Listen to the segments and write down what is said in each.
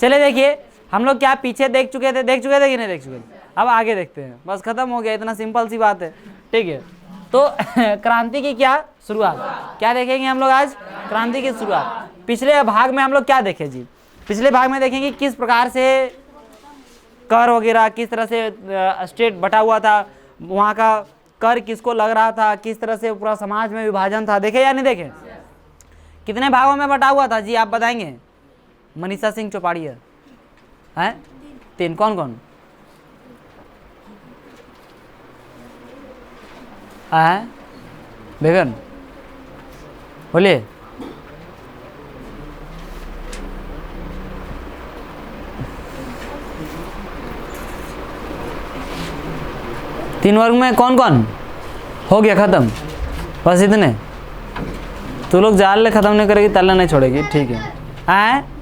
चले देखिए, हम लोग क्या पीछे देख चुके थे कि नहीं देख चुके थे? अब आगे देखते हैं, बस खत्म हो गया, इतना सिंपल सी बात है, ठीक है। तो क्रांति की क्या शुरुआत, क्या देखेंगे हम लोग आज? क्रांति की शुरुआत। पिछले भाग में हम लोग क्या देखे जी? पिछले भाग में देखेंगे किस प्रकार से कर वगैरह, किस तरह से स्टेट बटा हुआ था, वहाँ का कर किसको लग रहा था, किस तरह से पूरा समाज में विभाजन था, देखे या नहीं देखे? कितने भागों में बटा हुआ था जी, आप बताएंगे? मनीषा सिंह चौपाड़िया हैं? 3। कौन कौन है? बेगन बोलिए। तीन वर्ग में कौन कौन? हो गया खत्म, बस इतने। तू लोग जाल ले खत्म नहीं करेगी, तल्ला नहीं छोड़ेगी, ठीक है। हैं?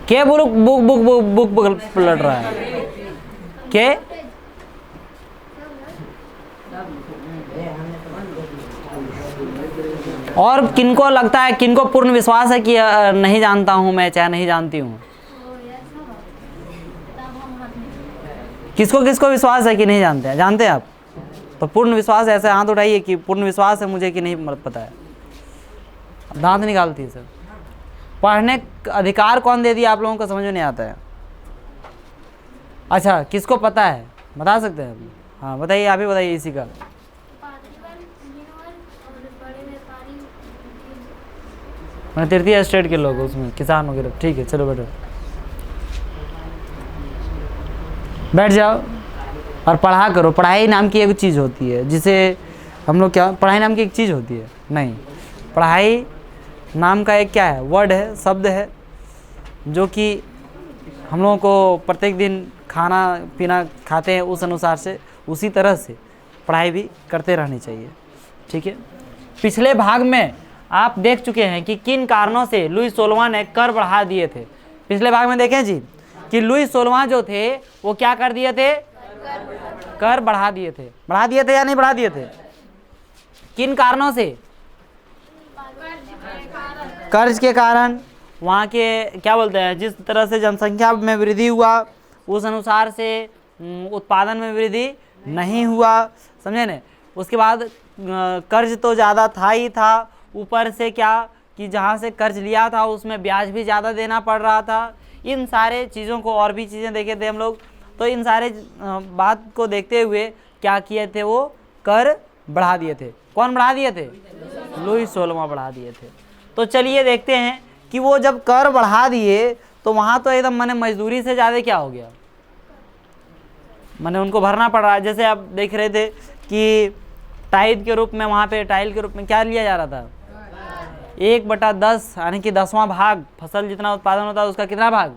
क्या book book book book book पलट रहा है? के और किनको लगता है, किनको पूर्ण विश्वास है कि नहीं जानता हूं मैं, चाहे नहीं जानती हूं? किसको किसको विश्वास है कि नहीं जानते हैं? जानते हैं आप? तो पूर्ण विश्वास है, ऐसे हाथ उठाइए कि पूर्ण विश्वास है मुझे कि नहीं पता है। दांत निकालती है सर। पढ़ने का अधिकार कौन दे दिया आप लोगों को, समझ में नहीं आता है? अच्छा, किसको पता है बता सकते हैं? हाँ बताइए, आप ही बताइए इसी का। मैं तृतीय स्टेट के लोग उसमें किसान वगैरह, ठीक है, चलो बैठो, बैठ जाओ और पढ़ा करो। पढ़ाई नाम की एक चीज़ होती है जिसे हम लोग क्या, पढ़ाई नाम की एक चीज़ होती है नहीं, पढ़ाई नाम का एक क्या है, वर्ड है, शब्द है, जो कि हम लोगों को प्रत्येक दिन खाना पीना खाते हैं उस अनुसार से, उसी तरह से पढ़ाई भी करते रहनी चाहिए, ठीक है। पिछले भाग में आप देख चुके हैं कि किन कारणों से लुई 16वां ने कर बढ़ा दिए थे। पिछले भाग में देखें जी कि लुई 16वां जो थे वो क्या कर दिए थे? कर बढ़ा दिए थे। बढ़ा दिए थे या नहीं बढ़ा दिए थे? किन कारणों से? कर्ज के कारण। वहाँ के क्या बोलते हैं, जिस तरह से जनसंख्या में वृद्धि हुआ उस अनुसार से उत्पादन में वृद्धि नहीं हुआ, समझे न। उसके बाद कर्ज तो ज़्यादा था ही था, ऊपर से क्या कि जहाँ से कर्ज लिया था उसमें ब्याज भी ज़्यादा देना पड़ रहा था। इन सारे चीज़ों को, और भी चीज़ें देखे थे हम लोग, तो इन सारे बात को देखते हुए क्या किए थे, वो कर बढ़ा दिए थे। कौन बढ़ा दिए थे? लुई 16वां बढ़ा दिए थे। तो चलिए देखते हैं कि वो जब कर बढ़ा दिए तो वहाँ तो एकदम मैंने मजदूरी से ज़्यादा क्या हो गया, मैंने उनको भरना पड़ रहा है। जैसे आप देख रहे थे कि टाइल के रूप में, वहाँ पे टाइल के रूप में क्या लिया जा रहा था? 1/10 यानी कि 10वां भाग, फसल जितना उत्पादन होता है उसका कितना भाग?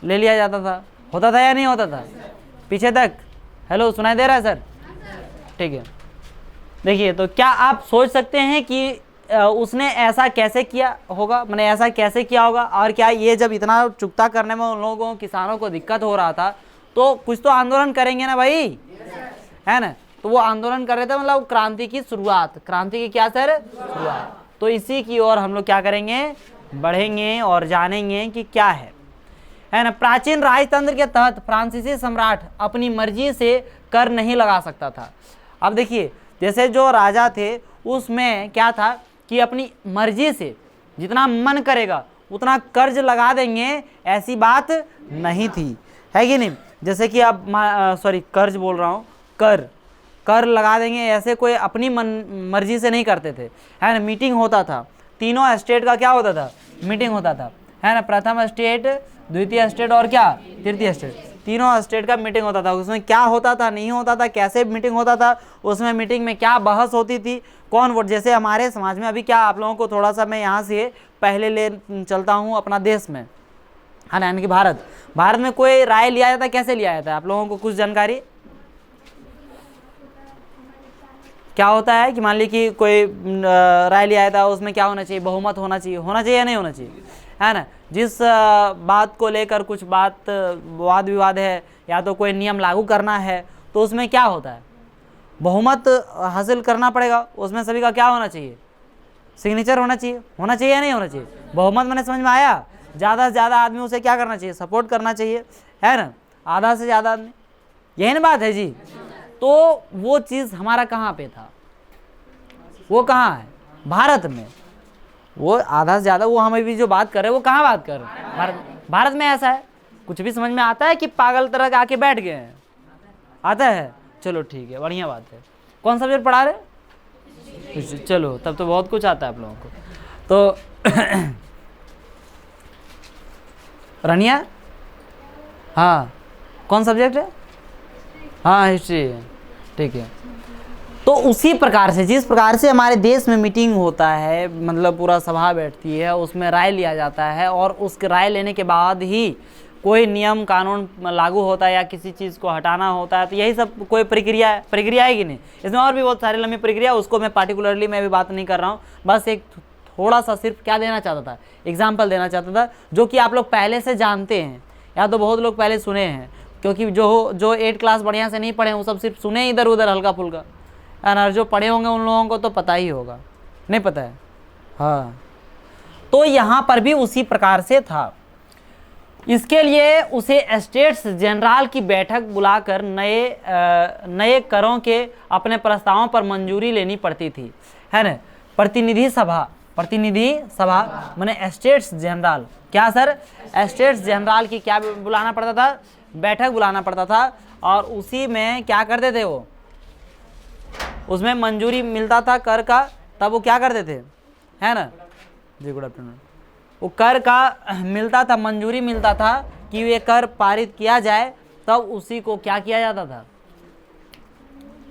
ले लिया जाता था। होता था या नहीं होता था? पीछे तक हेलो सुनाई दे रहा है सर? ठीक है। देखिए, तो क्या आप सोच सकते हैं कि उसने ऐसा कैसे किया होगा, मैंने ऐसा कैसे किया होगा? और क्या ये जब इतना चुकता करने में उन लोगों किसानों को दिक्कत हो रहा था तो कुछ तो आंदोलन करेंगे ना भाई, है ना? तो वो आंदोलन कर रहे थे, मतलब क्रांति की शुरुआत। क्रांति की क्या सर? शुरुआत। तो इसी की ओर हम लोग क्या करेंगे, बढ़ेंगे और जानेंगे कि क्या है ना। प्राचीन राजतंत्र के तहत फ्रांसीसी सम्राट अपनी मर्जी से कर नहीं लगा सकता था। अब देखिए, जैसे जो राजा थे उसमें क्या था कि अपनी मर्जी से जितना मन करेगा उतना कर्ज लगा देंगे, ऐसी बात नहीं थी, है कि नहीं? जैसे कि अब कर्ज बोल रहा हूँ, कर लगा देंगे, ऐसे कोई अपनी मर्जी से नहीं करते थे, है ना। मीटिंग होता था, तीनों स्टेट का क्या होता था? मीटिंग होता था, है ना। प्रथम स्टेट, द्वितीय स्टेट और क्या? तृतीय स्टेट। तीनों स्टेट का मीटिंग होता था। उसमें क्या होता था, नहीं होता था, कैसे मीटिंग होता था, उसमें मीटिंग में क्या बहस होती थी, कौन वोट। जैसे हमारे समाज में अभी क्या, आप लोगों को थोड़ा सा मैं यहाँ से पहले ले चलता हूँ अपना देश में, है ना, यानी कि भारत में कोई राय लिया जाता है, कैसे लिया जाता है? आप लोगों को कुछ जानकारी क्या होता है कि मान ली कि कोई राय लिया जाता है, उसमें क्या होना चाहिए? बहुमत होना चाहिए या नहीं होना चाहिए, है ना। जिस बात को लेकर कुछ बात वाद विवाद है या तो कोई नियम लागू करना है तो उसमें क्या होता है? बहुमत हासिल करना पड़ेगा, उसमें सभी का क्या होना चाहिए? सिग्नेचर होना चाहिए या नहीं होना चाहिए? बहुमत मैंने समझ में आया? ज़्यादा से ज़्यादा आदमी उसे क्या करना चाहिए? सपोर्ट करना चाहिए, है ना? आधा से ज़्यादा आदमी, यही ना बात है जी। तो वो चीज़ हमारा कहाँ पे था? वो कहाँ है? भारत में। वो आधा से ज़्यादा, वो हम अभी जो बात कर रहे हैं वो कहाँ बात कर रहे हैं? भारत में ऐसा है। कुछ भी समझ में आता है कि पागल तरह के आके बैठ गए हैं? आता है? चलो ठीक है, बढ़िया बात है। कौन सब्जेक्ट पढ़ा रहे? चलो तब तो बहुत कुछ आता है आप लोगों को। तो रनिया, हाँ कौन सब्जेक्ट है? हाँ हिस्ट्री है, ठीक है। तो उसी प्रकार से, जिस प्रकार से हमारे देश में मीटिंग होता है, मतलब पूरा सभा बैठती है, उसमें राय लिया जाता है और उस राय लेने के बाद ही कोई नियम कानून लागू होता है या किसी चीज़ को हटाना होता है, तो यही सब कोई प्रक्रिया है कि नहीं? इसमें और भी बहुत सारी लंबी प्रक्रिया, उसको मैं पार्टिकुलरली मैं भी बात नहीं कर रहा हूँ। बस एक थोड़ा सा सिर्फ क्या देना चाहता था, एग्जाम्पल देना चाहता था, जो कि आप लोग पहले से जानते हैं या तो बहुत लोग पहले सुने हैं, क्योंकि जो 8 क्लास बढ़िया से नहीं पढ़े वो सब सिर्फ सुने इधर उधर हल्का फुल्का, और जो पढ़े होंगे उन लोगों को तो पता ही होगा, नहीं पता है? हाँ, तो यहाँ पर भी उसी प्रकार से था। इसके लिए उसे स्टेट्स जनरल की बैठक बुलाकर नए करों के अपने प्रस्तावों पर मंजूरी लेनी पड़ती थी, है ना? प्रतिनिधि सभा माने स्टेट्स जनरल, क्या सर? स्टेट्स जनरल की क्या बुलाना पड़ता था? बैठक बुलाना पड़ता था, और उसी में क्या करते थे वो? उसमें मंजूरी मिलता था कर का, तब वो क्या करते थे, है ना जी? Good afternoon. वो कर का मिलता था, मंजूरी मिलता था कि ये कर पारित किया जाए, तब उसी को क्या किया जाता था?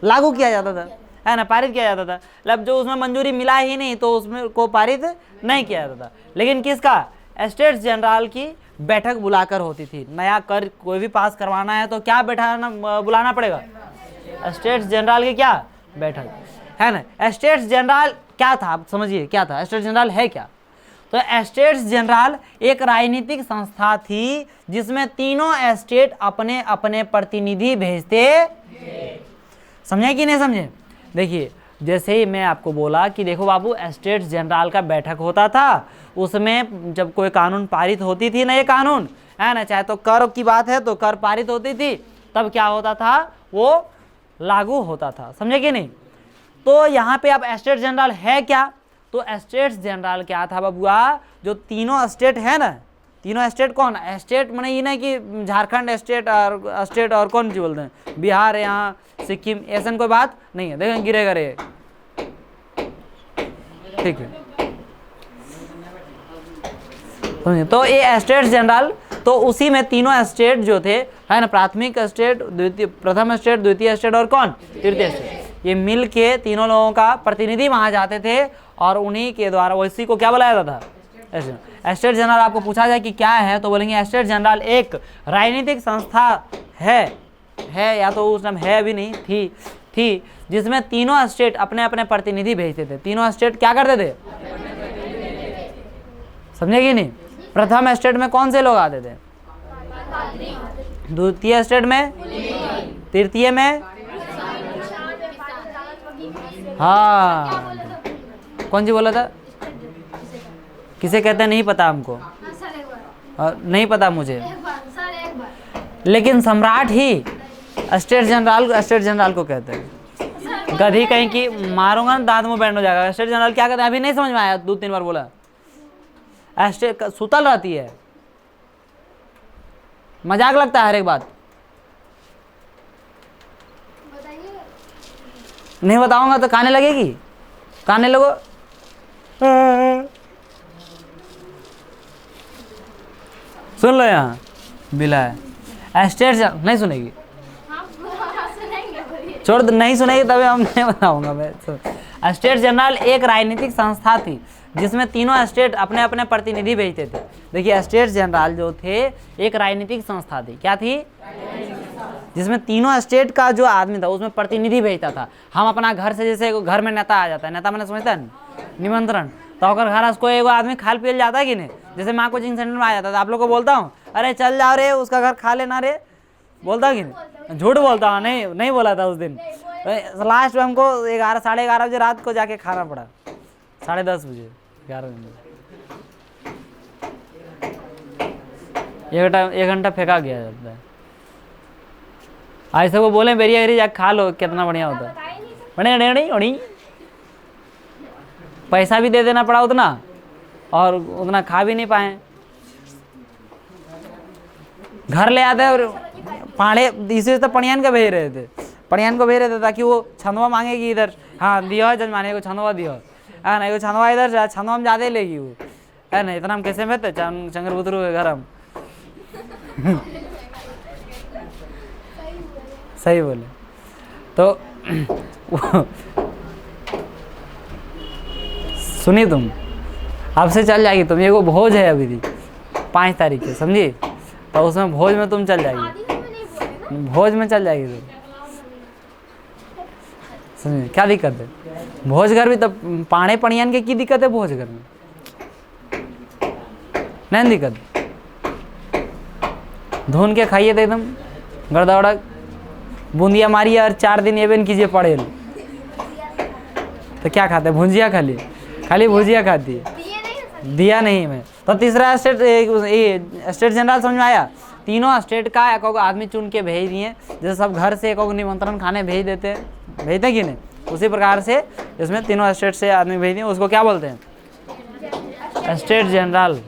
लागू किया जाता था, है ना? पारित किया जाता था। मतलब जो उसमें मंजूरी मिला ही नहीं तो उसमें को पारित नहीं किया जाता था। लेकिन किसका? स्टेट्स जनरल की बैठक बुलाकर होती थी। नया कर कोई भी पास करवाना है तो क्या बुलाना पड़ेगा? स्टेट्स जनरल की क्या बैठक, है ना? स्टेट्स जनरल क्या था, आप समझिए क्या था? स्टेट्स जनरल है क्या? तो स्टेट्स जनरल एक राजनीतिक संस्था थी जिसमें तीनों स्टेट अपने अपने प्रतिनिधि भेजते। समझे कि नहीं समझे? देखिए, जैसे ही मैं आपको बोला कि देखो बाबू, स्टेट्स जनरल का बैठक होता था, उसमें जब कोई कानून पारित होती थी, नए कानून, है ना, चाहे तो कर की बात है तो कर पारित होती थी, तब क्या होता था? वो लागू होता था। समझे कि नहीं? तो यहाँ पे अब स्टेट जनरल है क्या? तो स्टेट्स जनरल क्या था बबुआ? जो तीनों स्टेट है ना, तीनों स्टेट कौन? स्टेट माने ये नहीं कि झारखंड स्टेट और कौन सी बोलते हैं, बिहार, यहाँ सिक्किम, ऐसा कोई बात नहीं है। देखें गिरेगा रे, ठीक है। तो ये स्टेट्स जनरल, तो उसी में तीनों स्टेट जो थे, है ना, प्राथमिक स्टेट, प्रथम स्टेट, द्वितीय स्टेट और कौन? तृतीय स्टेट, ये मिल के तीनों लोगों का प्रतिनिधि वहां जाते थे और उन्हीं के द्वारा इसी को क्या बुलाया जाता था? State general. आपको पूछा जाए कि क्या है तो बोलेंगे स्टेट जनरल एक राजनीतिक संस्था है या तो उस टाइम है भी नहीं, थी जिसमें तीनों स्टेट अपने अपने प्रतिनिधि भेजते थे। तीनों स्टेट क्या करते थे? समझे कि नहीं? प्रथम स्टेट में कौन से लोग आते थे? द्वितीय स्टेट में, तृतीय में, हाँ कौन सी बोला था? किसे कहते हैं नहीं पता हमको, नहीं पता मुझे, लेकिन सम्राट ही स्टेट जनरल को कहते हैं। गधी कहीं की मारूंगा ना, दांत मुंह बैंड हो जाएगा। स्टेट जनरल क्या कहते हैं अभी नहीं समझ में आया? 2-3 बार बोला। स्टेट सुतल रहती है, मजाक लगता है हर एक बात। नहीं बताऊंगा तो काने लगेगी, काने लगो। सुन लो, यहाँ बिला है। स्टेट नहीं सुनेगी, छोड़ दो, नहीं सुनेगी तभी हम नहीं बताऊंगा मैं। स्टेट जनरल एक राजनीतिक संस्था थी जिसमें तीनों स्टेट अपने अपने प्रतिनिधि भेजते थे। देखिए, स्टेट जनरल जो थे एक राजनीतिक संस्था थी। क्या थी? जिसमें तीनों स्टेट का जो आदमी था उसमें प्रतिनिधि भेजता था। हम अपना घर से, जैसे घर में नेता आ जाता है, नेता मैंने समझता है निमंत्रण, तो अगर घर कोई एगो आदमी खाल पियल जाता है कि नहीं? जैसे मैं कोचिंग सेंटर में आ जाता था, आप लोग को बोलता हूँ अरे चल जाओ रे उसका घर खा लेना रे, बोलता कि नहीं? झूठ बोलता हूँ, नहीं बोला था उस दिन। लास्ट में हमको 11 साढ़े 11 बजे रात को जाके खाना पड़ा। 10:30 बजे, 11 घंटे, 1 घंटा फेंका गया जाता है। ऐसे को बोले बेरिया एरी जा खा लो, कितना बढ़िया होता है, बढ़िया नहीं, पैसा भी दे देना पड़ा उतना और उतना खा भी नहीं पाए। घर ले आते और पाड़े इसे तो पड़ियान को भेज रहे थे, ताकि वो छंदवा मांगेगी इधर, हाँ दियो जजमाने को छंदवा दियो, है ना, छंदवा इधर छंदवा में ज़्यादा लेगी वो, है ना, इतना हम कैसे में थे चंगर बुतरू के घर हम सही बोले तो सुनिए तुम, अब से चल जाएगी तुम, ये को भोज है अभी भी 5 तारीख के, समझी, तो उसमें भोज में तुम चल जाएगी, भोज में चल जाएगी तुम, समझे, क्या दिक्कत है, भोज घर भी तब पाने पड़ियान के की दिक्कत है, भोज घर में नहीं दिक्कत, धुन के खाइए तो एकदम गड़दौड़ा, बूंदिया मारिए और 4 दिन ये भी कीजिए पड़े, तो क्या खाते, भुंजिया खाली भुजिया खाती है, दिया नहीं मैं। तो तीसरा स्टेट जनरल समझ में आया, तीनों स्टेट का एक आदमी चुन के भेज दिए, जैसे सब घर से एक निमंत्रण खाने भेजते कि नहीं, उसी प्रकार से इसमें तीनों स्टेट से आदमी भेज दिए, उसको क्या बोलते हैं, स्टेट जनरल,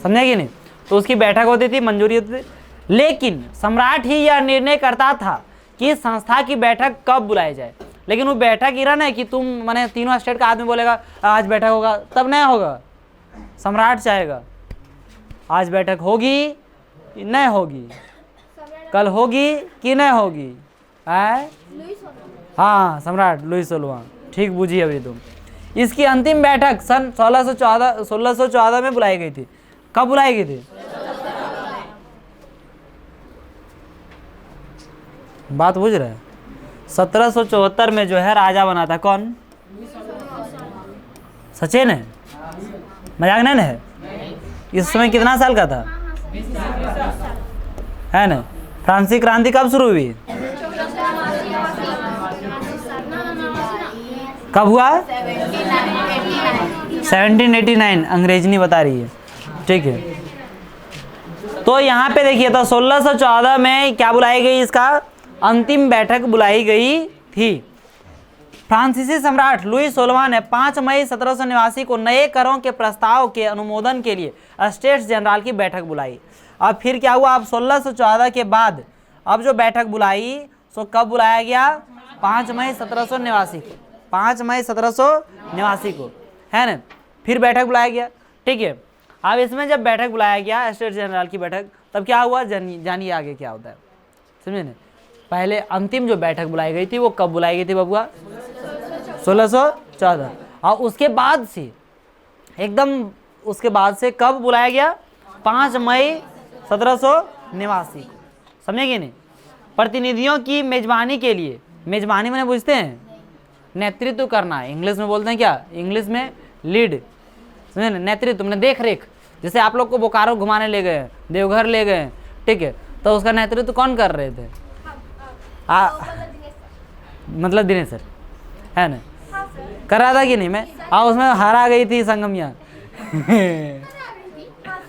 समझे कि नहीं। तो उसकी बैठक होती थी, मंजूरी होती थी, लेकिन सम्राट ही यह निर्णय करता था कि संस्था की बैठक कब बुलाई जाए। लेकिन वो बैठक ही ना कि तुम माने तीनों स्टेट का आदमी बोलेगा आज बैठक होगा, तब नहीं होगा, सम्राट चाहेगा आज बैठक होगी कि नहीं होगी, कल होगी कि नहीं होगी, हाँ सम्राट लुई 16वां, ठीक बूझी अभी तुम। इसकी अंतिम बैठक सन 1614 में बुलाई गई थी। कब बुलाई गई थी, बात बुझ रहे हैं, 1774 में जो है राजा बना था कौन, सचिन है, मजाक नहीं है, इस समय कितना साल का था, है ना। फ्रांसीसी क्रांति कब शुरू हुई, कब हुआ, 1789, अंग्रेजनी बता रही है, ठीक है। तो यहाँ पे देखिए, तो 1614 में क्या बुलाई गई, इसका अंतिम बैठक बुलाई गई थी। फ्रांसीसी सम्राट लुई 16वां ने 5 मई 1789 को नए करों के प्रस्ताव के अनुमोदन के लिए स्टेट्स जनरल की बैठक बुलाई। अब फिर क्या हुआ, अब 1614 के बाद अब जो बैठक बुलाई सो कब बुलाया गया, 5 मई 1789 को, 5 मई 1789 को, है ना, फिर बैठक बुलाया गया, ठीक है। अब इसमें जब बैठक बुलाया गया स्टेट जनरल की बैठक, तब क्या हुआ, जानिए आगे क्या होता है, समझे ना। पहले अंतिम जो बैठक बुलाई गई थी वो कब बुलाई गई थी बबुआ, 1614, और उसके बाद से एकदम उसके बाद से कब बुलाया गया, 5 मई 1789, समझे कि नहीं। प्रतिनिधियों की मेजबानी के लिए, मेजबानी मैंने बुझते हैं नेतृत्व करना, इंग्लिश में बोलते हैं क्या, इंग्लिश में लीड, समझे ना, नेतृत्व, तुमने देख रेख, जैसे आप लोग को बोकारो घुमाने ले गए, देवघर ले गए, ठीक है, तो उसका नेतृत्व कौन कर रहे थे, मतलब दिनेश सर, है ना, कर रहा था कि नहीं मैं, उसमें हरा गई थी संगमिया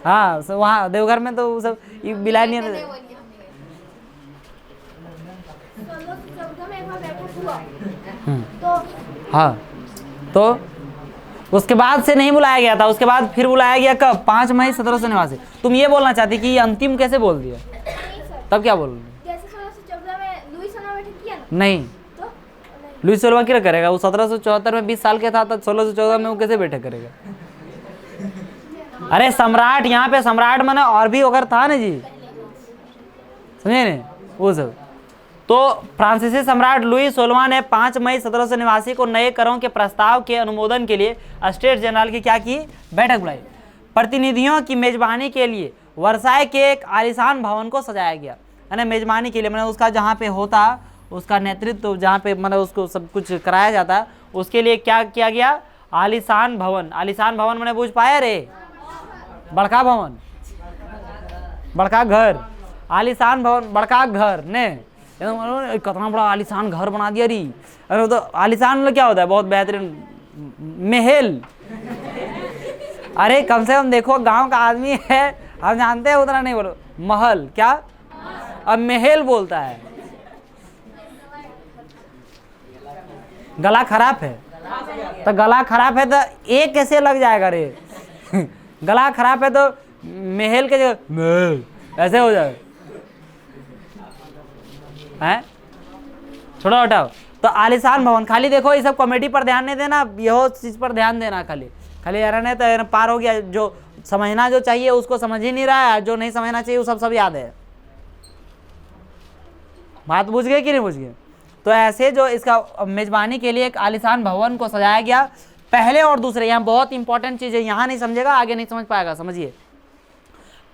हाँ वहाँ देवघर में तो सब बिला नहीं थे। हाँ, तो उसके बाद से नहीं बुलाया गया था, उसके बाद फिर बुलाया गया कब, 5 मई 1789। तुम ये बोलना चाहती कि ये अंतिम कैसे बोल दिया, तब क्या बोल रही, नहीं लुई 16वां क्या करेगा, वो 1774 में 20 साल के था, तो 1614 में वो कैसे बैठक करेगा। अरे सम्राट, यहाँ पे सम्राट माने और भी अगर था ना जी, समझे ने वो सब। तो फ्रांसीसी सम्राट लुई 16वां ने 5 मई 1789 को नए करों के प्रस्ताव के अनुमोदन के लिए स्टेट जनरल की क्या की, बैठक बुलाई। प्रतिनिधियों की मेजबानी के लिए वर्साय के एक आलीशान भवन को सजाया गया, है ना, मेजबानी के लिए, मैंने उसका जहाँ पे होता उसका नेतृत्व, जहाँ पे मतलब उसको सब कुछ कराया जाता, उसके लिए क्या किया गया, आलीशान भवन। आलीशान भवन मैंने बुझ पाया रे, बड़का भवन, बड़का घर, आलीशान भवन, बड़का घर ने, कितना बड़ा आलीशान घर बना दिया री। अरे तो आलीशान क्या होता है, बहुत बेहतरीन महल। अरे कम से कम देखो, गांव का आदमी है, हम जानते हैं, उतना नहीं बोलो। महल क्या, अब महल बोलता है। गला खराब है तो गला खराब है तो एक कैसे लग जाएगा रे? गला खराब है तो महल के जगह महल ऐसे हो जाएगा हैं? छोड़ो हटाओ। तो आलिशान भवन, खाली देखो ये सब कॉमेडी पर ध्यान नहीं देना, यह चीज पर ध्यान देना। खाली खाली हैरान है तो हैरान पार हो गया। जो समझना जो चाहिए उसको समझ ही नहीं रहा है, जो नहीं समझना चाहिए वो सब याद है। बात बुझ गए कि नहीं बुझ गए? तो ऐसे जो इसका मेजबानी के लिए एक आलिशान भवन को सजाया गया। पहले और दूसरे, यहाँ बहुत इंपॉर्टेंट चीज है, यहाँ नहीं समझेगा आगे नहीं समझ पाएगा। समझिए,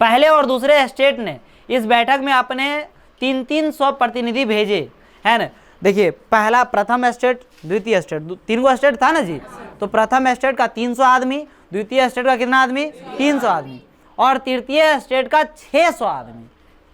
पहले और दूसरे स्टेट ने इस बैठक में अपने 300 प्रतिनिधि भेजे, है ना। देखिए, पहला प्रथम स्टेट, द्वितीय स्टेट, 3 गो स्टेट था ना जी। तो प्रथम स्टेट का 300 आदमी, द्वितीय स्टेट का कितना आदमी? 300 आदमी, और तृतीय स्टेट का 600 आदमी।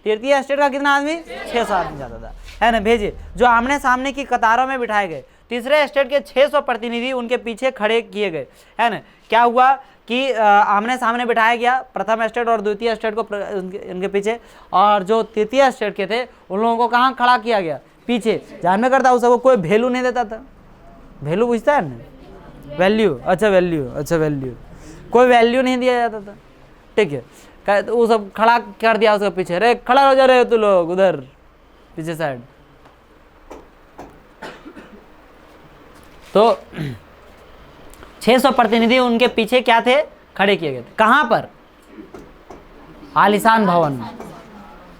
तृतीय स्टेट का कितना आदमी? 600 आदमी जाता था, है ना। भेजे, जो आमने सामने की कतारों में बिठाए गए। तीसरे स्टेट के 600 प्रतिनिधि उनके पीछे खड़े किए गए, है ना। क्या हुआ कि आमने सामने बिठाया गया प्रथम स्टेट और द्वितीय स्टेट को उनके पीछे, और जो तृतीय स्टेट के थे उन लोगों को कहाँ खड़ा किया गया? पीछे। जान में करता, उसको कोई वैल्यू नहीं देता था। वैल्यू पूछता है ना, वैल्यू, अच्छा वैल्यू, अच्छा वैल्यू, कोई वैल्यू नहीं दिया जाता था, ठीक है। वो सब खड़ा कर दिया उसके पीछे, अरे खड़ा हो जा रहे हो तू लोग उधर पीछे साइड। तो 600 प्रतिनिधि उनके पीछे क्या थे? खड़े किए गए थे। कहां पर? आलिशान भवन में,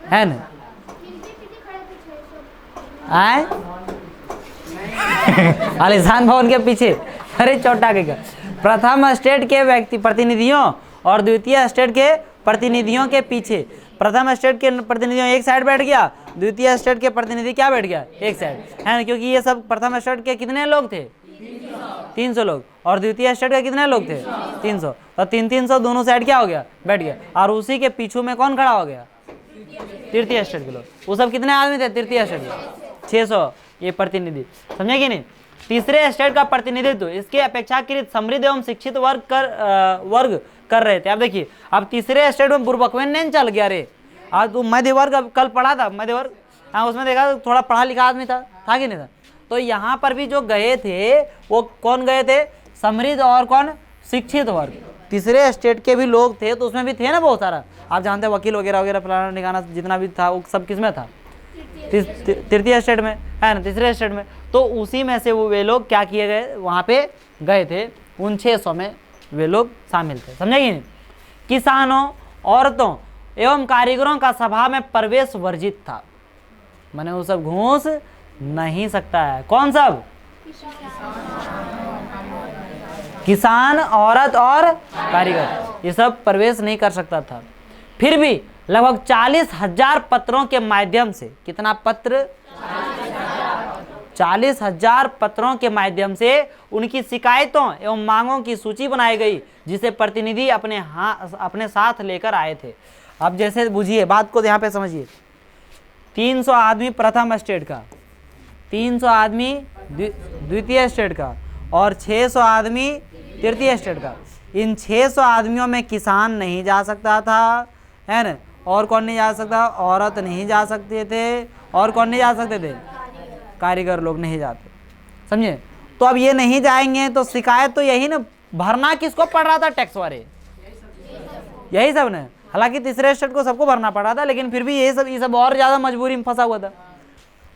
है ना। आए आलिशान भवन के पीछे, अरे चौटा के क्या, प्रथम स्टेट के व्यक्ति प्रतिनिधियों और द्वितीय स्टेट के प्रतिनिधियों के पीछे। प्रथम स्टेट के प्रतिनिधियों एक साइड बैठ गया, द्वितीय स्टेट के प्रतिनिधि क्या बैठ गया? एक साइड, है ना। क्योंकि ये सब प्रथम स्टेट के कितने लोग थे? 300 लोग, और द्वितीय स्टेट के कितने लोग थे? 300। तो 300 दोनों साइड क्या हो गया? बैठ गया। और उसी के पीछू में कौन खड़ा हो गया? तृतीय स्टेट के लोग। वो सब कितने आदमी थे तृतीय स्टेट के? 600 ये प्रतिनिधि, समझे कि नहीं। तीसरे स्टेट का प्रतिनिधित्व इसके अपेक्षाकृत समृद्ध एवं शिक्षित वर्ग कर रहे थे। अब देखिए, अब तीसरे स्टेट में बुर्बकवेन नहीं चल गया रे। आज तू मध्य वर्ग कल पढ़ा था, मध्य वर्ग, हाँ, उसमें देखा थोड़ा पढ़ा लिखा आदमी था कि नहीं था। तो यहाँ पर भी जो गए थे वो कौन गए थे? समृद्ध और कौन? शिक्षित वर्ग। तीसरे स्टेट के भी लोग थे, तो उसमें भी थे ना बहुत सारा। आप जानते हैं वकील वगैरह वगैरह फलाना निगाना जितना भी था वो सब किस में था? तृतीय स्टेट में, है ना, तीसरे स्टेट में। तो उसी में से वो वे लोग क्या किए गए? वहाँ पे गए थे, उन 600 में वे लोग शामिल थे, समझे कि नहीं। किसानों, औरतों एवं कारीगरों का सभा में प्रवेश वर्जित था, माने वो सब घुस नहीं सकता है। कौन सब? किसान, औरत और कारीगर, ये सब प्रवेश नहीं कर सकता था। फिर भी लगभग 40,000 पत्रों के माध्यम से, कितना पत्र? 40,000 पत्रों के माध्यम से उनकी शिकायतों एवं मांगों की सूची बनाई गई, जिसे प्रतिनिधि अपने साथ लेकर आए थे। अब जैसे बुझिए, बात को यहाँ पे समझिए। 300 आदमी प्रथम स्टेट का, 300 आदमी द्वितीय स्टेट का, और 600 आदमी तृतीय स्टेट का। इन 600 आदमियों में किसान नहीं जा सकता था, है ना। और कौन नहीं जा सकता? औरत नहीं जा सकते थे। और कौन नहीं जा सकते थे? कारीगर लोग नहीं जाते, समझे। तो अब ये नहीं जाएंगे तो शिकायत तो यही ना, भरना किसको पड़ रहा था? टैक्स वाले, यही सब ने। हालांकि तीसरे स्टेट को सबको भरना पड़ा था, लेकिन फिर भी ये सब और ज्यादा मजबूरी में फंसा हुआ था।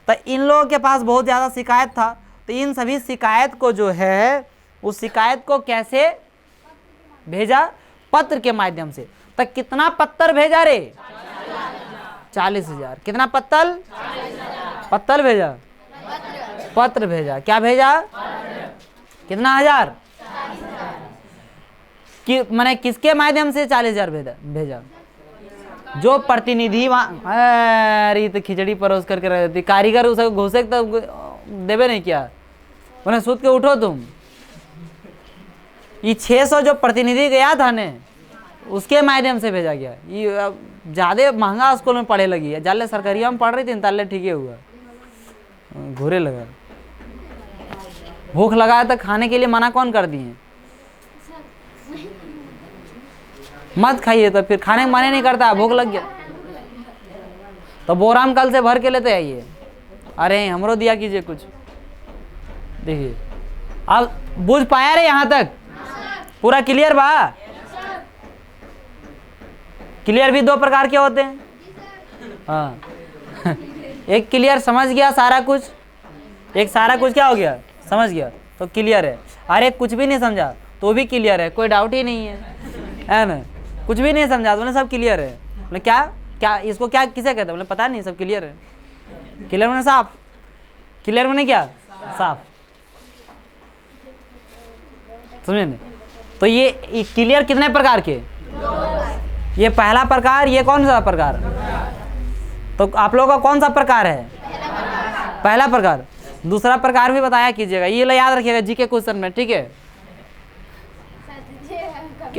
तो इन लोगों के पास बहुत ज्यादा शिकायत था। तो इन सभी शिकायत को जो है, उस शिकायत को कैसे भेजा? पत्र के माध्यम से। तो कितना पत्र भेजा रे? 40,000। कितना पत्तल? पत्तल भेजा, पत्र भेजा। क्या भेजा? कितना हजार? माने किसके माध्यम से 40,000 भेजा? जो प्रतिनिधि वहां, अरे तो खिचड़ी परोस करके रह जाती। कारीगर उसे घुसे तो देवे नहीं किया, उन्हें सूत के उठो तुम। ये 600 जो प्रतिनिधि गया था ने, उसके माध्यम से भेजा गया। ये ज्यादा महंगा स्कूल में पढ़े लगी है, जाले सरकारिया में पढ़ रही थी, ताले ठीक है हुआ, घूरे लगा। भूख लगा है तो खाने के लिए मना कौन कर दिए? मत खाइए, तो फिर खाने मना नहीं करता, भूख लग गया तो बोराम कल से भर के लेते आइए। अरे हमरो दिया कीजिए कुछ। देखिए अब बुझ पाया रे यहाँ तक? पूरा क्लियर बा? क्लियर भी दो प्रकार के होते हैं। हाँ एक क्लियर समझ गया सारा कुछ, एक सारा कुछ क्या हो गया समझ गया तो क्लियर है। अरे कुछ भी नहीं समझा तो भी क्लियर है, कोई डाउट ही नहीं है ना? कुछ भी नहीं समझा तो बोले सब क्लियर है। बोले क्या क्या इसको क्या किसे कहते हैं? बोले पता नहीं, सब क्लियर है। क्लियर मैंने साफ, क्लियर मैंने क्या साफ, समझे नहीं? तो ये क्लियर कितने प्रकार के? ये पहला प्रकार, ये कौन सा प्रकार? तो आप लोगों का कौन सा प्रकार है? पहला प्रकार। दूसरा प्रकार भी बताया कीजिएगा, ये याद रखिएगा जी के क्वेश्चन में, ठीक है?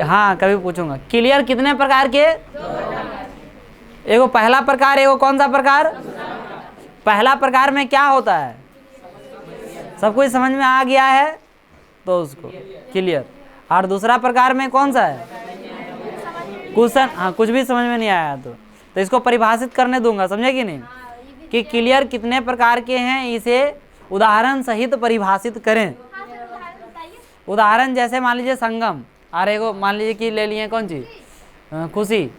हाँ कभी पूछूंगा। क्लियर कितने प्रकार के? एगो पहला प्रकार, एगो कौन सा प्रकार? पहला प्रकार में क्या होता है? सब कुछ समझ में आ गया है तो उसको क्लियर। और दूसरा प्रकार में कौन सा है? क्वेश्चन, हाँ कुछ भी समझ में नहीं आया तो इसको परिभाषित करने दूंगा, समझे कि नहीं? कि क्लियर कितने प्रकार के हैं, इसे उदाहरण सहित परिभाषित करें। उदाहरण जैसे मान लीजिए संगम, और एगो मान लीजिए कि ले लिए कौन चीज, खुशी।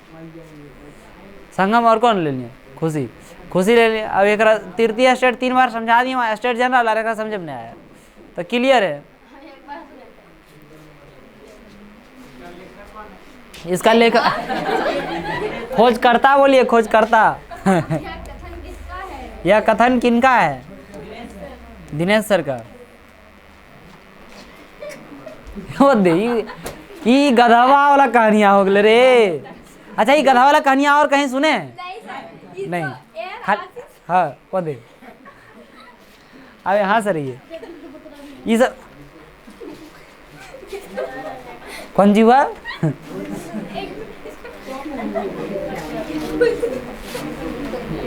संगम और कौन ले लिए? खुशी। खुशी ले लिए। अब एक तृतीय स्टेट 3 बार समझा दिए, स्टेट जनरल, और एक समझ में नहीं आया तो क्लियर है। इसका लेखक खोज करता, बोलिए खोज करता। यह कथन किनका है? दिनेश सर का। ये गधवा वाला कहानियां हो गए रे। अच्छा ये गधा वाला कहानियां और कहीं सुने? नहीं। हाँ कौन दे? अबे हाँ सर ये सब कौन जी हुआ?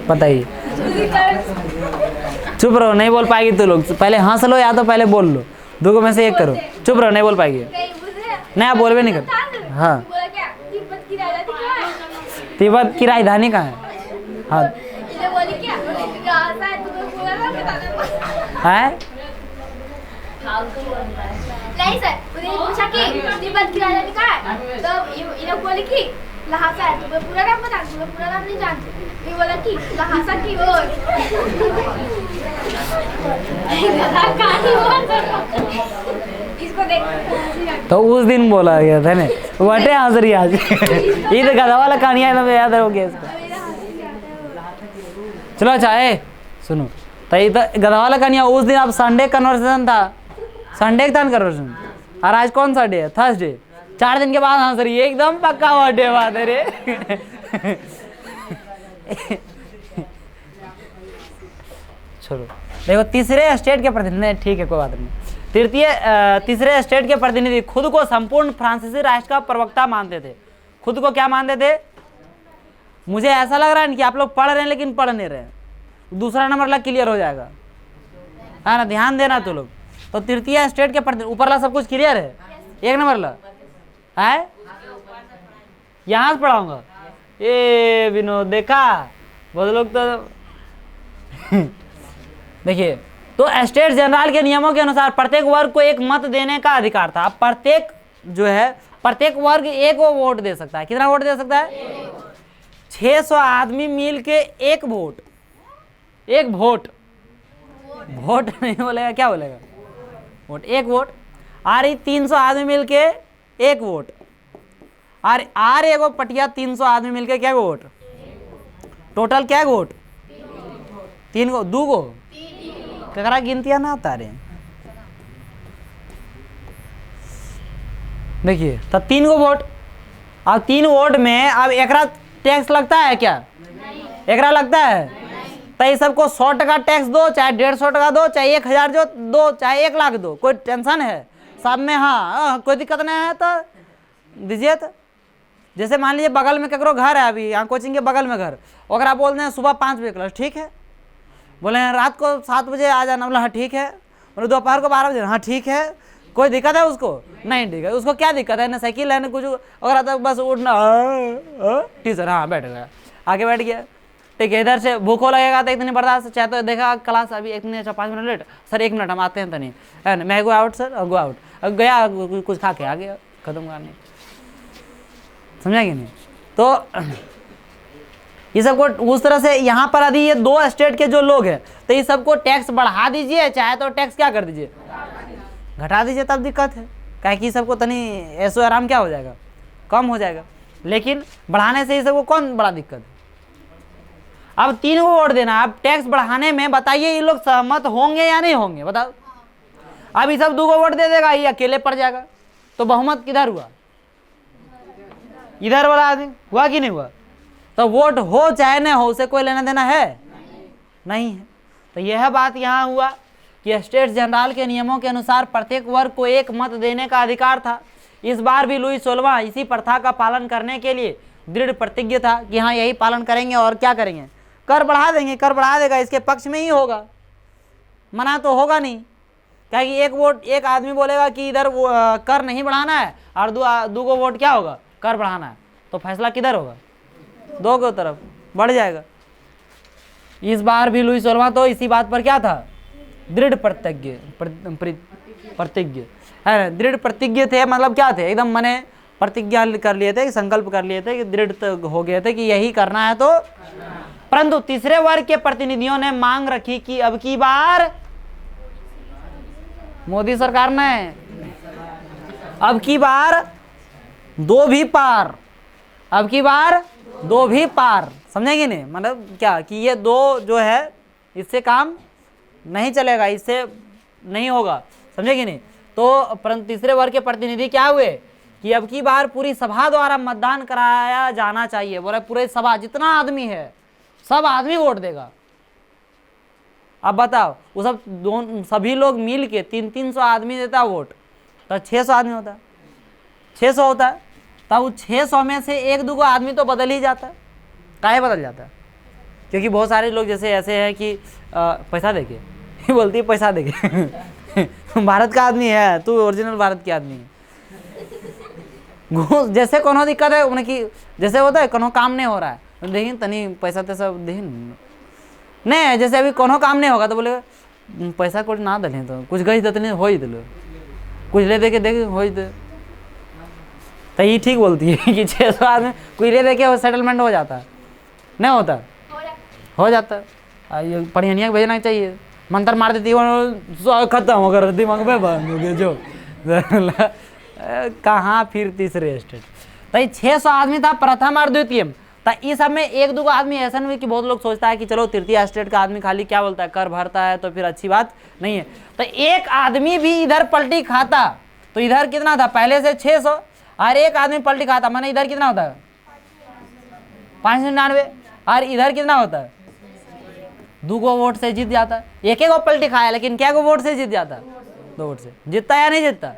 बताइए। चुप रहो, नहीं बोल पाएगी तू लोग। पहले हंस लो या तो पहले बोल लो, दो में से एक करो। चुप रहो, नहीं बोल पाएगी। नहीं आप बोल भी नहीं कर। हाँ तिब्बत की राजधानी कहाँ है? हाँ है नहीं सर, उन्हें पूछा कि तिब्बत की राजधानी कहाँ है, तो ये लोग बोले कि लहासा है। तुम्हें पूरा नाम बता, तुम्हें पूरा नाम नहीं जानते। ये बोला कि लहासा की ओर। इसको देख तो उस दिन बोला गया था ना, वटे आंसर आज। ये तो गधा वाला कहानी है, याद हो गया इसको। चलो अच्छा है सुनो, तो ये तो गधा वाला कहानी उस दिन। अब संडे कन्वर्सेशन था, संडे का कन्वर्सेशन, और आज कौन सा डे है? थर्सडे। 4 दिन के बाद आंसर, ये एकदम पक्का हुआ डे बात है रे। चलो देखो, तीसरे स्टेट के प्रतिनिधि, ठीक है कोई बात नहीं। तीसरे स्टेट के प्रतिनिधि खुद को संपूर्ण फ्रांसीसी राष्ट्र का प्रवक्ता मानते थे। खुद को क्या मानते थे? मुझे ऐसा लग रहा है कि आप लोग पढ़ रहे हैं लेकिन पढ़ नहीं रहे। दूसरा नंबर ला क्लियर हो जाएगा, है ना? ध्यान देना तो लोग। तो तृतीय स्टेट के प्रतिनिधि, ऊपर ला सब कुछ क्लियर है? एक नंबर ला है, यहाँ से पढ़ाऊंगा। ए विनोद देखा, बहुत लोग तो देखिए। तो स्टेट जनरल के नियमों के अनुसार प्रत्येक वर्ग को एक मत देने का अधिकार था। अब प्रत्येक जो है, प्रत्येक वर्ग एक वो वोट दे सकता है। कितना वोट दे सकता है? 600 आदमी मिल के एक वोट, एक वोट, वोट नहीं बोलेगा, क्या बोलेगा? वोट, एक वोट। और 300 आदमी मिल के एक वोट, और एगो पटिया 300 आदमी मिल के क्या वोट? टोटल क्या वोट? 3 गो, 2 गो, ककरा गिनतियां ना आता रे। देखिए तो 3 गो वोट, और 3 वोट में अब एकरा टैक्स लगता है क्या? एकरा लगता है? तो ये सबको 100 टका टैक्स दो, चाहे 150 टका दो, चाहे 1000 जो दो, चाहे 1 लाख दो, कोई टेंशन है सब में? हाँ कोई दिक्कत नहीं है तो दीजिए। तो जैसे मान लीजिए बगल में ककरो घर है, अभी यहाँ कोचिंग के बगल में घर, अगर आप बोलते हैं सुबह 5 बजे क्लास, ठीक है। बोले हैं रात को 7 बजे आ जाना, बोला हाँ ठीक है। मतलब दोपहर को 12 बजे, हाँ ठीक है, कोई दिक्कत है उसको? नहीं दिक्कत। उसको क्या दिक्कत है? ना साइकिल है ना कुछ, अगर आता बस उठना, टीचर हाँ बैठ गया, आगे बैठ गया। ठीक है, इधर से भूखो लगेगा तो इतनी बर्दाश्त, चाहे तो देखा क्लास अभी एक मिनट, अच्छा 5 मिनट लेट, सर 1 मिनट हम आते हैं तो नहीं है ना, मैं go out sir, go out, गया कुछ खा के आ गया, खत्म करने, समझा कि नहीं? तो ये सबको उस तरह से यहाँ पर यदि ये 2 स्टेट के जो लोग हैं तो ये सबको टैक्स बढ़ा दीजिए, चाहे तो टैक्स क्या कर दीजिए, घटा दीजिए, तब दिक्कत है। क्या कि सबको तनी ऐसो आराम क्या हो जाएगा, कम हो जाएगा। लेकिन बढ़ाने से ये सबको कौन बड़ा दिक्कत है? अब 3 को वोट देना, अब टैक्स बढ़ाने में बताइए ये लोग सहमत होंगे या नहीं होंगे, बताओ। अब ये सब 2 को वोट दे देगा, ये अकेले पड़ जाएगा, तो बहुमत किधर हुआ? इधर वाला आदमी हुआ कि नहीं हुआ? तो वोट हो चाहे न हो, उसे कोई लेना देना है नहीं है। तो यह बात यहाँ हुआ कि स्टेट जनरल के नियमों के अनुसार प्रत्येक वर्ग को 1 मत देने का अधिकार था। इस बार भी लुई 16वां इसी प्रथा का पालन करने के लिए दृढ़ प्रतिज्ञ था कि हाँ यही पालन करेंगे और क्या करेंगे, कर बढ़ा देंगे, कर बढ़ा देगा, इसके पक्ष में ही होगा, मना तो होगा नहीं। क्या कि एक वोट, एक आदमी बोलेगा कि इधर कर नहीं बढ़ाना है और 2 को वोट क्या होगा, कर बढ़ाना है, तो फैसला किधर होगा, 2 की तरफ बढ़ जाएगा। इस बार भी लुई 16वां तो इसी बात पर क्या था, दृढ़ प्रतिज्ञ है, दृढ़ प्रतिज्ञ थे, मतलब क्या थे, एकदम मने प्रतिज्ञा कर लिए थे, संकल्प कर लिए थे कि दृढ़ हो गए थे कि यही करना है। तो परंतु तीसरे वर्ग के प्रतिनिधियों ने मांग रखी कि अब की बार मोदी सरकार ने अब की बार 2 भी पार, अब की बार 2 भी पार, समझेंगे नहीं? मतलब क्या कि ये 2 जो है इससे काम नहीं चलेगा, इससे नहीं होगा, समझेंगे नहीं? तो परंतु तीसरे वर्ग के प्रतिनिधि क्या हुए कि अब की बार पूरी सभा द्वारा मतदान कराया जाना चाहिए। बोले पूरे सभा जितना आदमी है सब आदमी वोट देगा। अब बताओ वो सब सभी लोग मिल के 300 आदमी देता वोट, तो 600 आदमी होता है, 600 होता है, तब 600 में से 1-2 को आदमी तो बदल ही जाता है। काहे बदल जाता है? क्योंकि बहुत सारे लोग जैसे ऐसे हैं कि पैसा देके बोलती है पैसा देके भारत का आदमी है, तू ओरिजिनल भारत की आदमी है। जैसे कोनो दिक्कत है उन्हें कि जैसे होता है कोनो काम नहीं हो रहा है, देखिए तनी पैसा तो सब दे नहीं, जैसे अभी कोनो काम नहीं होगा तो बोले पैसा कुछ ना दले तो कुछ गई दतने हो ही दिलो, कुछ ले दे के देख हो ही दे, तो ये ठीक बोलती है कि 600 आदमी कुछ ले दे के सेटलमेंट हो जाता है, नहीं होता, हो जाता है। ये पढ़िया भेजना चाहिए, मंत्र मार देती है खत्म हो गया, दिमाग में बंद हो गया जो कहाँ फिर तीसरे स्टेट। तो ये 600 आदमी था प्रथम और द्वितीय। तो इस सब में 1-2 आदमी ऐसा नहीं कि बहुत लोग सोचता है कि चलो तृतीय स्टेट का आदमी खाली क्या बोलता है, कर भरता है तो फिर अच्छी बात नहीं है। तो एक आदमी भी इधर पलटी खाता तो इधर कितना था, पहले से 600 और एक आदमी पलटी खाता माने इधर कितना होता है 599 और इधर कितना होता है 2 वोट से जीत जाता है। एक पलटी खाया लेकिन क्या वोट से जीत जाता है, 2 वोट से जीतता या नहीं जीतता,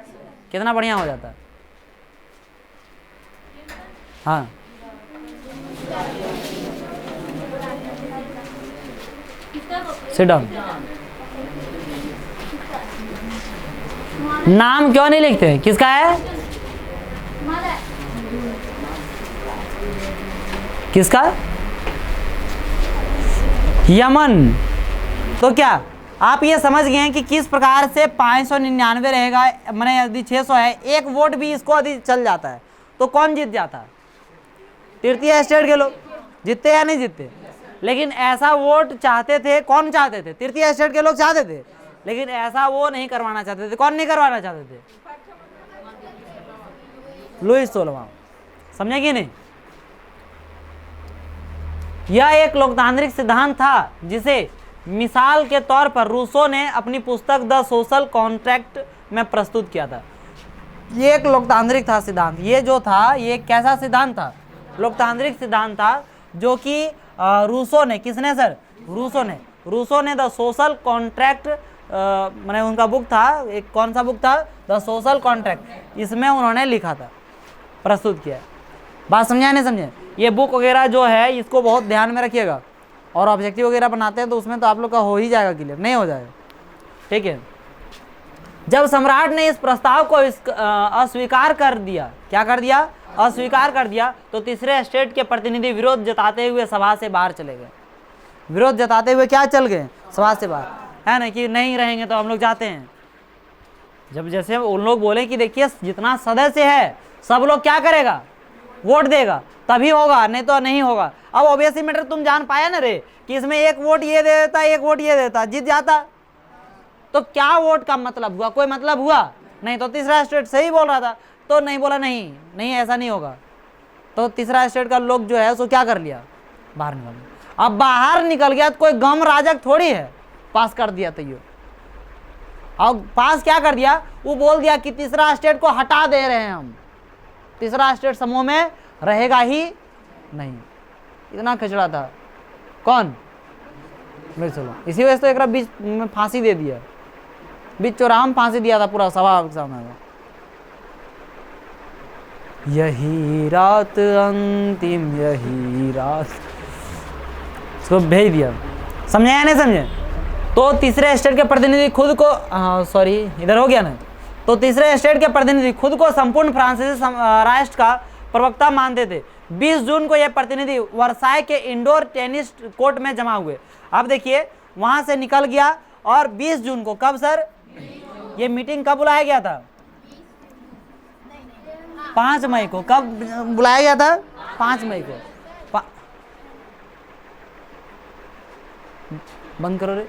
कितना बढ़िया हो जाता है। हाँ सिट डाउन। नाम क्यों नहीं लिखते, किसका है, किसका, यमन। तो क्या आप ये समझ गए हैं कि किस प्रकार से 599 रहेगा, मैंने यदि 600 है, 1 वोट भी इसको यदि चल जाता है तो कौन जीत जाता है, तृतीय स्टेट के लोग जीतते या नहीं जीतते। लेकिन ऐसा वोट चाहते थे, कौन चाहते थे, तृतीय स्टेट के लोग चाहते थे, लेकिन ऐसा वो नहीं करवाना चाहते थे। कौन नहीं करवाना चाहते थे, लुई 16वां, समझे कि नहीं। यह एक लोकतांत्रिक सिद्धांत था जिसे मिसाल के तौर पर रूसो ने अपनी पुस्तक द सोशल कॉन्ट्रैक्ट में प्रस्तुत किया था। ये एक लोकतांत्रिक था सिद्धांत, ये जो था ये कैसा सिद्धांत था, लोकतांत्रिक सिद्धांत था जो कि रूसो ने, किसने सर, रूसो ने द सोशल कॉन्ट्रैक्ट, मैंने उनका बुक था, एक कौन सा बुक था, द सोशल कॉन्ट्रैक्ट, इसमें उन्होंने लिखा था, प्रस्तुत किया। बात समझा नहीं समझे। ये बुक वगैरह जो है इसको बहुत ध्यान में रखिएगा, और ऑब्जेक्टिव वगैरह बनाते हैं तो उसमें तो आप लोग का हो ही जाएगा क्लियर, नहीं हो जाएगा, ठीक है। जब सम्राट ने इस प्रस्ताव को अस्वीकार कर दिया, क्या कर दिया, अस्वीकार कर दिया, तो तीसरे स्टेट के प्रतिनिधि विरोध जताते हुए सभा से बाहर चले गए। विरोध जताते हुए क्या चल गए, सभा से बाहर, है ना, कि नहीं रहेंगे तो हम लोग जाते हैं। जब जैसे उन लोग बोले कि देखिए जितना सदस्य है सब लोग क्या करेगा, वोट देगा तभी होगा, नहीं तो नहीं होगा। अब ऑब्वियसली मैटर तुम जान पाया ना रे कि इसमें एक वोट ये दे देता, एक वोट ये देता, जीत जाता, तो क्या वोट का मतलब हुआ, कोई मतलब हुआ नहीं। तो तीसरा स्टेट सही बोल रहा था, तो नहीं बोला नहीं नहीं ऐसा नहीं होगा, तो तीसरा स्टेट का लोग जो है उसको क्या कर लिया, बाहर निकल गया। अब बाहर निकल गया तो कोई गम राजक थोड़ी है, पास कर दिया। तो ये अब पास क्या कर दिया, वो बोल दिया कि तीसरा स्टेट को हटा दे रहे हैं हम, तीसरा स्टेट समूह में रहेगा ही नहीं। इतना खिचड़ा था कौन, इसी वजह से तो एक बीच में फांसी दे दिया, बीच चौराहा में फांसी दिया था पूरा सभा के सामने। यही रात अंतिम, यही रात, उसको भेज दिया। समझे या नहीं समझे। तो तीसरे स्टेट के प्रतिनिधि खुद को, सॉरी इधर हो गया ना, तो तीसरे स्टेट के प्रतिनिधि खुद को संपूर्ण फ्रांसीसी राष्ट्र का प्रवक्ता मानते थे। 20 जून को यह प्रतिनिधि वर्साय के इंडोर टेनिस कोर्ट में जमा हुए। अब देखिए वहां से निकल गया, और 20 जून को कब सर, ये मीटिंग कब बुलाया गया था, 5 मई को। कब बुलाया गया था, 5 मई को। बंद करो रे,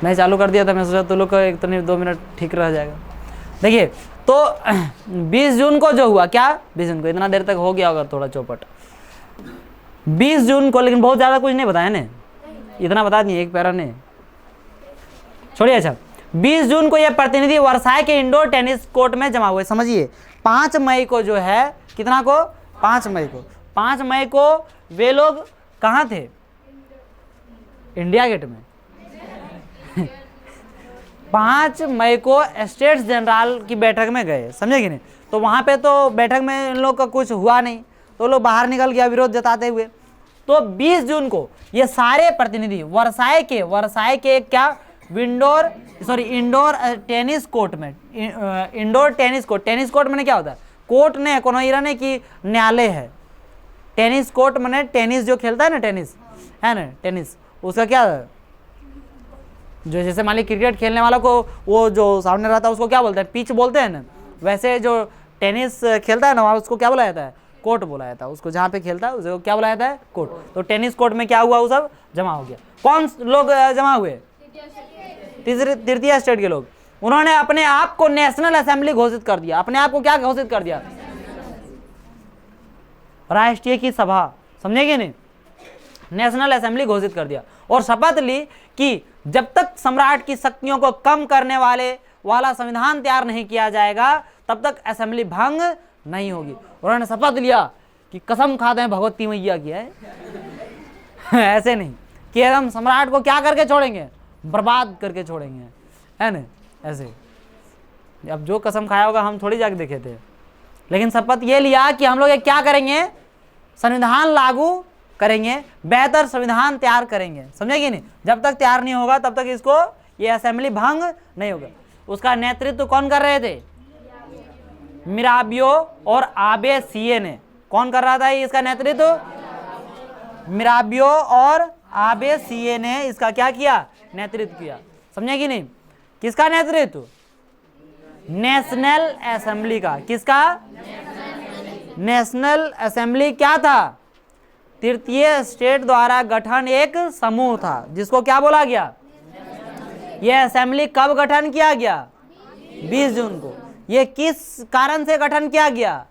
मैं चालू कर दिया था, मैं सोचा तुम लोग को 1-2 मिनट ठीक रह जाएगा। देखिए तो 20 जून को जो हुआ, क्या 20 जून को, इतना देर तक हो गया होगा थोड़ा चौपट, 20 जून को, लेकिन बहुत ज़्यादा कुछ नहीं बताया ने, इतना बता दिए, एक पैरा ने छोड़िए। अच्छा 20 जून को यह प्रतिनिधि वर्साय के इंडोर टेनिस कोर्ट में जमा हुए। समझिए 5 मई को जो है, कितना को, 5 मई को, 5 मई को वे लोग कहाँ थे, इंडिया गेट में। 5 मई को स्टेट्स जनरल की बैठक में गए, समझे कि नहीं। तो वहाँ पे तो बैठक में इन लोग का कुछ हुआ नहीं, तो लोग बाहर निकल गया विरोध जताते हुए। तो 20 जून को ये सारे प्रतिनिधि वर्साय के क्या, इंडोर टेनिस कोर्ट में, indoor tennis court, tennis court मैंने क्या होता है, कोर्ट ने कोनो इरा ने कि न्यायालय है, टेनिस कोर्ट मैंने टेनिस जो खेलता है ना, टेनिस है ना, टेनिस उसका क्या, जो जैसे मान ली क्रिकेट खेलने वाला को वो जो सामने रहता है उसको क्या बोलते हैं, पिच बोलते हैं ना, वैसे जो टेनिस खेलता है ना वहाँ उसको क्या बोला जाता है, कोर्ट बोला जाता है उसको, जहाँ पे खेलता है उसको क्या बोला जाता है, कोर्ट। तो टेनिस कोर्ट में क्या हुआ, वो सब जमा हो गया। कौन लोग जमा हुए, तृतीय स्टेट के लोग। उन्होंने अपने आप को नेशनल असेंबली घोषित कर दिया। अपने आप को क्या घोषित कर दिया, राष्ट्रीय की सभा, समझेंगे नहीं, नेशनल असेंबली घोषित कर दिया। और शपथ ली कि जब तक सम्राट की शक्तियों को कम करने वाला संविधान तैयार नहीं किया जाएगा तब तक असेंबली भंग नहीं होगी। उन्होंने शपथ लिया कि कसम खाते हैं भगवती मैया की है ऐसे नहीं कि हम सम्राट को क्या करके छोड़ेंगे, बर्बाद करके छोड़ेंगे, है ना, ऐसे। अब जो कसम खाया होगा हम थोड़ी जाके देखे थे, लेकिन शपथ ये लिया कि हम लोग ये क्या करेंगे, संविधान लागू करेंगे, बेहतर संविधान तैयार करेंगे, समझेगी नहीं। जब तक तैयार नहीं होगा तब तक इसको ये असेंबली भंग नहीं होगा। उसका नेतृत्व कौन कर रहे थे, मिराबियो और आबे सीए ने। कौन कर रहा था इसका नेतृत्व, मिराबियो और आबे सीए ने इसका क्या किया, नेतृत्व किया, समझेगी नहीं। किसका नेतृत्व, नेशनल असेंबली का। किसका, नेशनल असेंबली क्या था, तृतीय स्टेट द्वारा गठन एक समूह था, जिसको क्या बोला गया, यह असेंबली कब गठन किया गया, 20 जून को। ये किस कारण से गठन किया गया,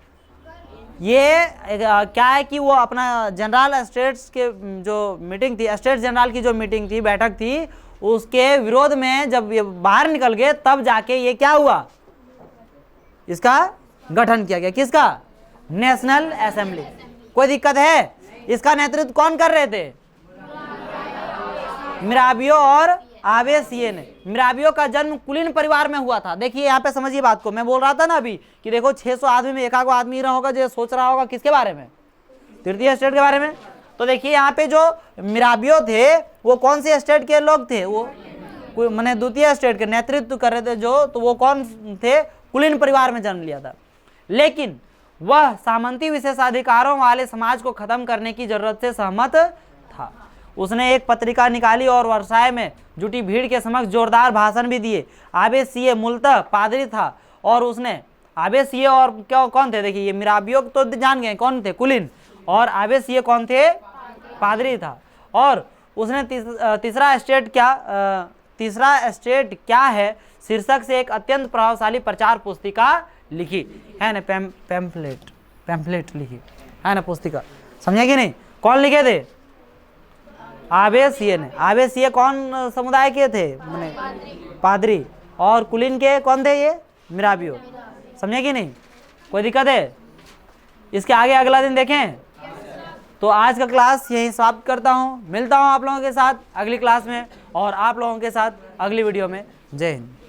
ये क्या है कि वो अपना जनरल स्टेट्स के जो मीटिंग थी, स्टेट जनरल की जो मीटिंग थी, बैठक थी, उसके विरोध में जब ये बाहर निकल गए तब जाके ये क्या हुआ, इसका गठन किया गया। किसका, नेशनल असेंबली। कोई दिक्कत है, इसका नेतृत्व कौन कर रहे थे, मिराबियो और आबे सीए ने। मिराबियो का जन्म कुलीन परिवार में हुआ था। देखिए यहाँ पे समझिए बात को, मैं बोल रहा था ना अभी कि देखो 600 आदमी में एक आध आदमी रहा होगा जो सोच रहा होगा किसके बारे में, तृतीय स्टेट के बारे में। तो देखिए यहाँ पे जो मिराबियो थे वो कौन से स्टेट के लोग थे, वो मैंने द्वितीय स्टेट के नेतृत्व कर रहे थे जो, तो वो कौन थे? कुलीन परिवार में जन्म लिया था। लेकिन वह सामंती विशेषाधिकारों वाले समाज को खत्म करने की जरूरत से सहमत था। उसने एक पत्रिका निकाली और वर्साय में जुटी भीड़ के समक्ष जोरदार भाषण भी दिए। आबे सीए मूलतः पादरी था और उसने आबे सीए और क्या कौन थे? देखिए, ये मिराबियो तो जान गए कौन थे, कुलीन, और आबे सीए कौन थे? पादरी था। और उसने तीसरा स्टेट क्या है शीर्षक से एक अत्यंत प्रभावशाली प्रचार पुस्तिका लिखी है ना, पैम्फलेट लिखी है ना, पुस्तिका। समझे कि नहीं? कौन लिखे थे? आबे सीए ने। आबे सीए कौन समुदाय के थे? पादरी। और कुलीन के कौन थे? ये मिराबियो। समझे कि नहीं? कोई दिक्कत है? इसके आगे अगला दिन देखें। तो आज का क्लास यहीं समाप्त करता हूँ। मिलता हूँ आप लोगों के साथ अगली क्लास में और आप लोगों के साथ अगली वीडियो में। जय हिंद।